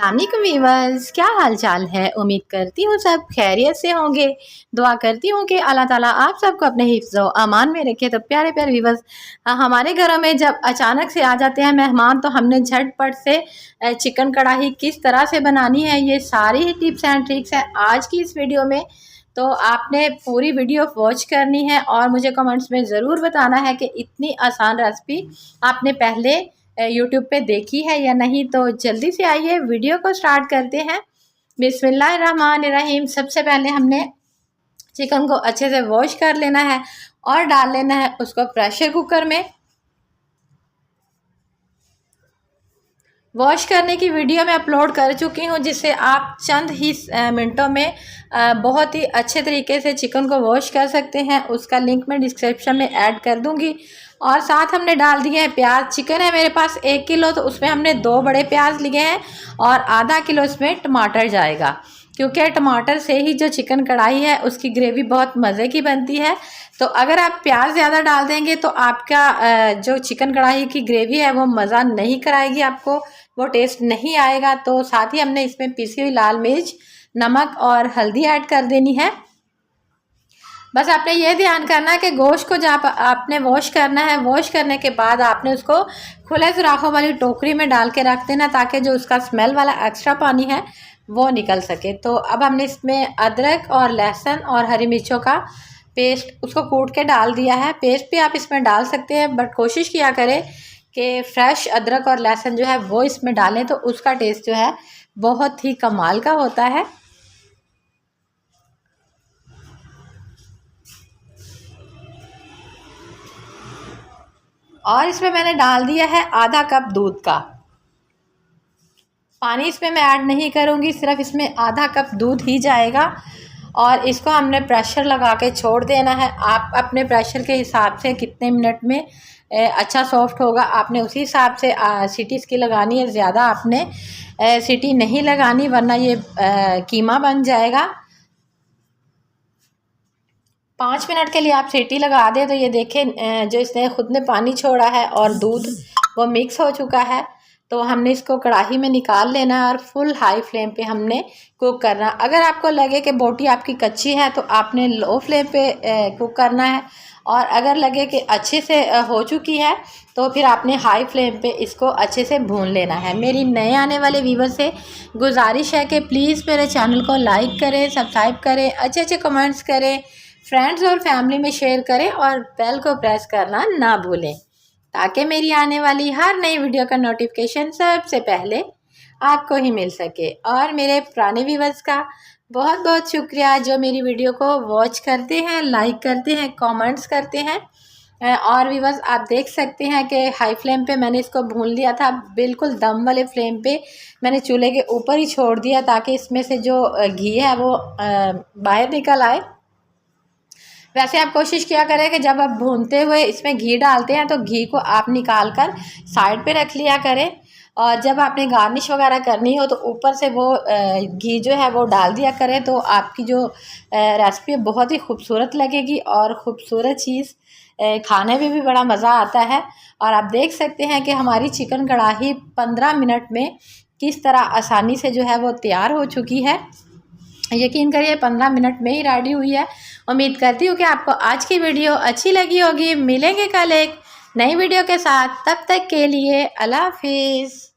अस्सलामुअलैकुम वीवर्स, क्या हाल चाल है। उम्मीद करती हूँ सब खैरियत से होंगे। दुआ करती हूँ कि अल्लाह ताला आप सबको अपने हिफ्ज़ व अमान में रखे। तो प्यारे प्यारे वीवर्स, हमारे घरों में जब अचानक से आ जाते हैं मेहमान, तो हमने झटपट से चिकन कढ़ाई किस तरह से बनानी है, ये सारी ही टिप्स एंड ट्रिक्स हैं आज की इस वीडियो में। तो आपने पूरी वीडियो वॉच करनी है और मुझे कमेंट्स में ज़रूर बताना है कि इतनी आसान रेसिपी आपने पहले यूट्यूब पे देखी है या नहीं। तो जल्दी से आइए वीडियो को स्टार्ट करते हैं। बिस्मिल्लाहिर्रहमानिर्रहीम। सबसे पहले हमने चिकन को अच्छे से वॉश कर लेना है और डाल लेना है उसको प्रेशर कुकर में। वॉश करने की वीडियो मैं अपलोड कर चुकी हूँ, जिससे आप चंद ही मिनटों में बहुत ही अच्छे तरीके से चिकन को वॉश कर सकते हैं। उसका लिंक मैं डिस्क्रिप्शन में ऐड कर दूँगी। और साथ हमने डाल दिए हैं प्याज। चिकन है मेरे पास 1 किलो, तो उसमें हमने 2 बड़े प्याज लिए हैं और आधा किलो इसमें टमाटर जाएगा, क्योंकि टमाटर से ही जो चिकन कढ़ाई है उसकी ग्रेवी बहुत मज़े की बनती है। तो अगर आप प्याज ज़्यादा डाल देंगे तो आपका जो चिकन कढ़ाई की ग्रेवी है वो मज़ा नहीं कराएगी, आपको वो टेस्ट नहीं आएगा। तो साथ ही हमने इसमें पिसी हुई लाल मिर्च, नमक और हल्दी ऐड कर देनी है। बस आपने ये ध्यान करना है कि गोश्त को जब आपने वॉश करना है, वॉश करने के बाद आपने उसको खुले सुराखों वाली टोकरी में डाल के रख देना, ताकि जो उसका स्मेल वाला एक्स्ट्रा पानी है वो निकल सके। तो अब हमने इसमें अदरक और लहसुन और हरी मिर्चों का पेस्ट उसको कूट के डाल दिया है। पेस्ट भी आप इसमें डाल सकते हैं, बट कोशिश किया करें कि फ्रेश अदरक और लहसुन जो है वो इसमें डालें, तो उसका टेस्ट जो है बहुत ही कमाल का होता है। और इसमें मैंने डाल दिया है आधा कप दूध का पानी। इसमें मैं ऐड नहीं करूँगी, सिर्फ इसमें आधा कप दूध ही जाएगा। और इसको हमने प्रेशर लगा के छोड़ देना है। आप अपने प्रेशर के हिसाब से कितने मिनट में अच्छा सॉफ्ट होगा, आपने उसी हिसाब से सीटी इसकी लगानी है। ज़्यादा आपने सीटी नहीं लगानी, वरना ये कीमा बन जाएगा। 5 मिनट के लिए आप सीटी लगा दें तो ये देखें जो इसने खुद ने पानी छोड़ा है और दूध वो मिक्स हो चुका है। तो हमने इसको कढ़ाई में निकाल लेना है और फुल हाई फ्लेम पे हमने कुक करना। अगर आपको लगे कि बोटी आपकी कच्ची है तो आपने लो फ्लेम पे कुक करना है, और अगर लगे कि अच्छे से हो चुकी है तो फिर आपने हाई फ्लेम पे इसको अच्छे से भून लेना है। मेरी नए आने वाले व्यूवर से गुजारिश है कि प्लीज़ मेरे चैनल को लाइक करें, सब्सक्राइब करें, अच्छे अच्छे कमेंट्स करें, फ्रेंड्स और फैमिली में शेयर करें और बेल को प्रेस करना ना भूलें, ताकि मेरी आने वाली हर नई वीडियो का नोटिफिकेशन सबसे पहले आपको ही मिल सके। और मेरे पुराने व्यूवर्स का बहुत बहुत शुक्रिया जो मेरी वीडियो को वॉच करते हैं, लाइक करते हैं, कमेंट्स करते हैं। और व्यूवर्स, आप देख सकते हैं कि हाई फ्लेम पे मैंने इसको भून लिया था, बिल्कुल दम वाले फ्लेम पे मैंने चूल्हे के ऊपर ही छोड़ दिया, ताकि इसमें से जो घी है वो बाहर निकल आए। वैसे आप कोशिश किया करें कि जब आप भूनते हुए इसमें घी डालते हैं तो घी को आप निकाल कर साइड पे रख लिया करें, और जब आपने गार्निश वगैरह करनी हो तो ऊपर से वो घी जो है वो डाल दिया करें। तो आपकी जो रेसिपी बहुत ही खूबसूरत लगेगी और ख़ूबसूरत चीज़ खाने में भी बड़ा मज़ा आता है। और आप देख सकते हैं कि हमारी चिकन कढ़ाई 15 मिनट में किस तरह आसानी से जो है वो तैयार हो चुकी है। यकीन करिए 15 मिनट में ही रेडी हुई है। उम्मीद करती हूँ कि आपको आज की वीडियो अच्छी लगी होगी। मिलेंगे कल एक नई वीडियो के साथ, तब तक के लिए अल्लाह हाफिज़।